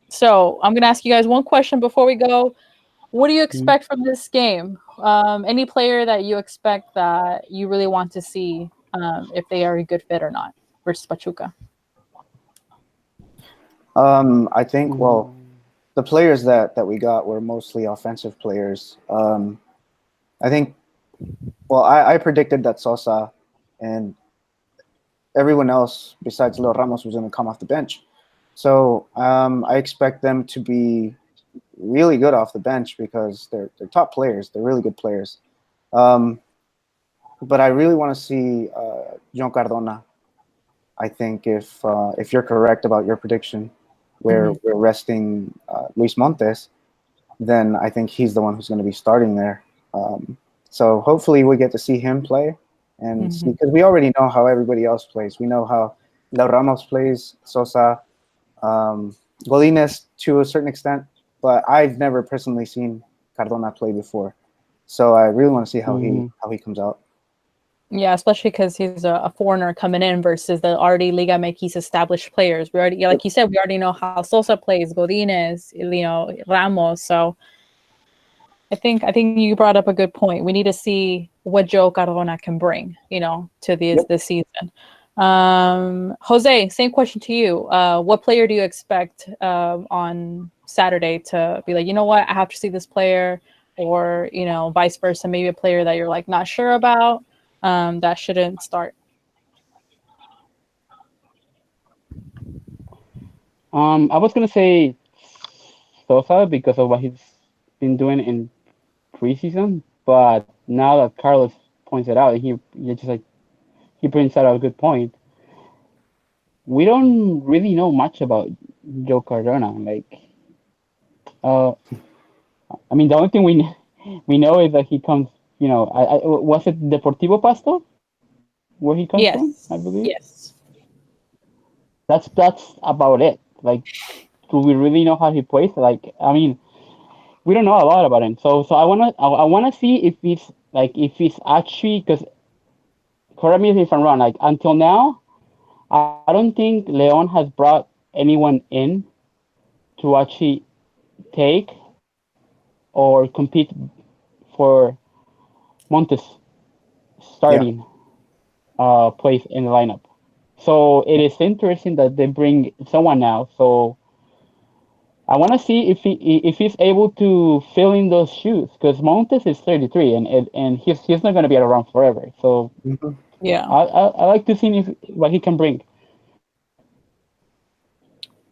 So I'm going to ask you guys one question before we go. What do you expect from this game? Any player that you expect that you really want to see, if they are a good fit or not versus Pachuca? I think the players that we got were mostly offensive players. I think I predicted that Sosa and everyone else besides Leo Ramos was going to come off the bench. So I expect them to be really good off the bench because they're top players. They're really good players. But I really want to see John Cardona. I think if you're correct about your prediction, where we're resting Luis Montes, then I think he's the one who's going to be starting there. So hopefully we get to see him play, and because we already know how everybody else plays. We know how Leo Ramos plays, Sosa, Godínez to a certain extent, but I've never personally seen Cardona play before. So I really want to see how he comes out. Yeah, especially because he's a foreigner coming in versus the already Liga MX established players. We already, like you said, we already know how Sosa plays, Godínez, Ramos. So I think you brought up a good point. We need to see what Joe Cardona can bring, to this season. Jose, same question to you. What player do you expect on Saturday to be like, you know what, I have to see this player, or vice versa, maybe a player that you're like not sure about, that shouldn't start? I was gonna say Sosa because of what he's been doing in preseason, but now that Carlos points it out, he brings out a good point. We don't really know much about Joe Cardona. Uh, I mean, the only thing we know is that he comes. Was it Deportivo Pasto where he comes from? I Yes. believe. Yes. That's about it. Like, do we really know how he plays? Like, I mean, we don't know a lot about him. So I wanna see if he's actually, because correct me if I'm wrong. Like, until now, I don't think Leon has brought anyone in to actually take or compete for Montes Yeah. starting place in the lineup. So it is interesting that they bring someone now. So I want to see if he's able to fill in those shoes, because Montes is 33 and he's not going to be around forever. So Mhm. Yeah. I like to see what he can bring.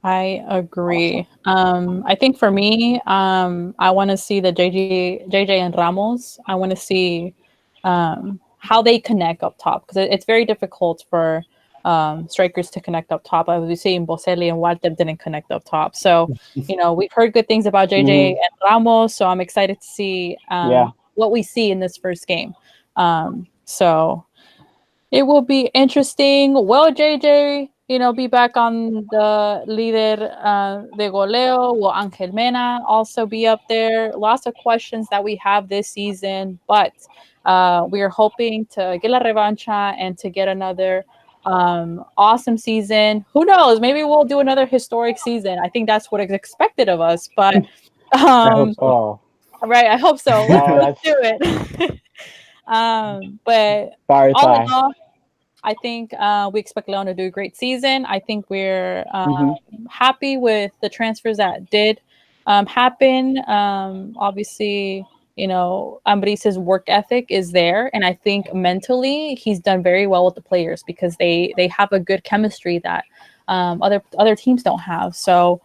I agree. I think for me, I want to see the JJ and Ramos. I want to see how they connect up top, because it's very difficult for strikers to connect up top. As we see, Boselli and Walter didn't connect up top. So, we've heard good things about JJ Mhm. and Ramos. So I'm excited to see Yeah. what we see in this first game. So it will be interesting. Will JJ, be back on the líder de goleo? Will Angel Mena also be up there? Lots of questions that we have this season, but we are hoping to get la revancha and to get another awesome season. Who knows? Maybe we'll do another historic season. I think that's what is expected of us, but I hope so. Oh, right, I hope so. Let's that's do it. But very all in fine. all, I think we expect Leon to do a great season. I think we're Mhm. happy with the transfers that did happen. Obviously, Ambris's work ethic is there, and I think mentally he's done very well with the players because they have a good chemistry that other teams don't have. So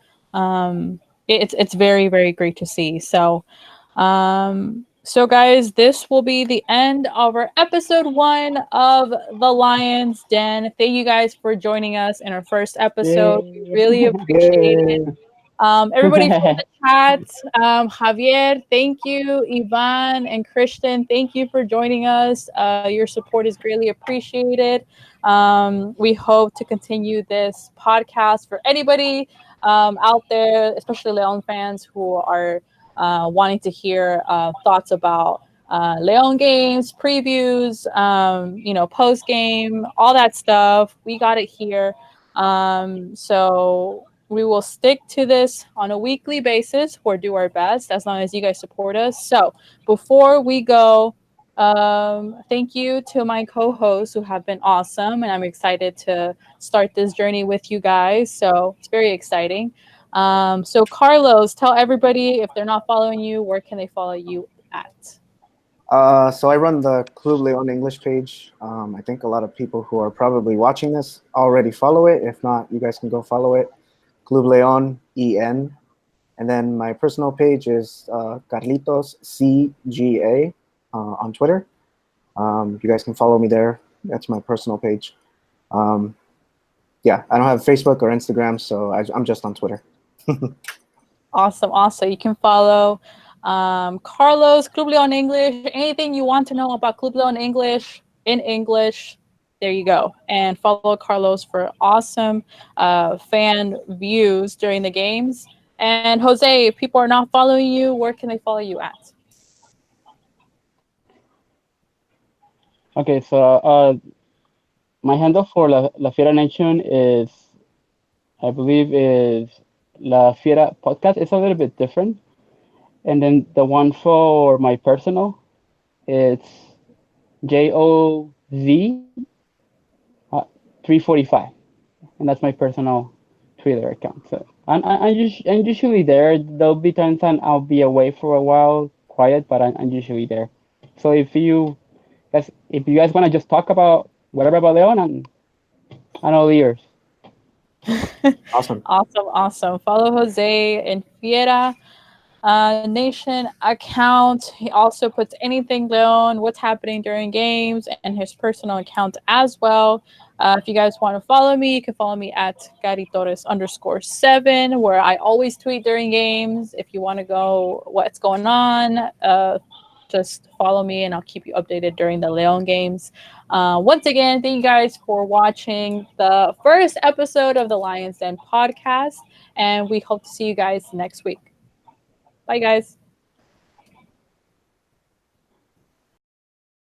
it's very very great to see. So guys, this will be the end of our episode 1 of the Lions Den. Thank you guys for joining us in our first episode. We Yay. really appreciate it. Yay. Everybody from the chat, Javier, thank you. Ivan and Christian, thank you for joining us. Your support is greatly appreciated. We hope to continue this podcast for anybody out there, especially Leon fans who are wanting to hear thoughts about Leon games, previews, post game, all that stuff. We got it here. So we will stick to this on a weekly basis or do our best as long as you guys support us. So before we go, thank you to my co-hosts who have been awesome, and I'm excited to start this journey with you guys. So it's very exciting. So Carlos, tell everybody if they're not following you, where can they follow you at? So I run the Club Leon English page. I think a lot of people who are probably watching this already follow it. If not, you guys can go follow it. Club Leon EN. And then my personal page is Carlitos CGA on Twitter. You guys can follow me there. That's my personal page. Yeah, I don't have Facebook or Instagram, so I'm just on Twitter. Awesome. You can follow Carlos, Club Leon English. Anything you want to know about Club Leon English in English, there you go. And follow Carlos for awesome fan views during the games. And Jose, if people are not following you, where can they follow you at? Okay, so my handle for La Fiera Nation is, I believe, is La Fiera Podcast. It's a little bit different. And then the one for my personal, it's JOZ 345, and that's my personal Twitter account. So I'm usually there. There'll be times when I'll be away for a while, quiet, but I'm usually there. So if you guys want to just talk about whatever about Leon, I'm all ears. Awesome. Awesome. Follow Jose and Fiera Nation account. He also puts anything Leon, what's happening during games, and his personal account as well. If you guys want to follow me, you can follow me at Gary_7, where I always tweet during games. If you want to go what's going on, just follow me and I'll keep you updated during the Leon games. Once again, thank you guys for watching the first episode of the Lions Den podcast, and we hope to see you guys next week. Bye, guys.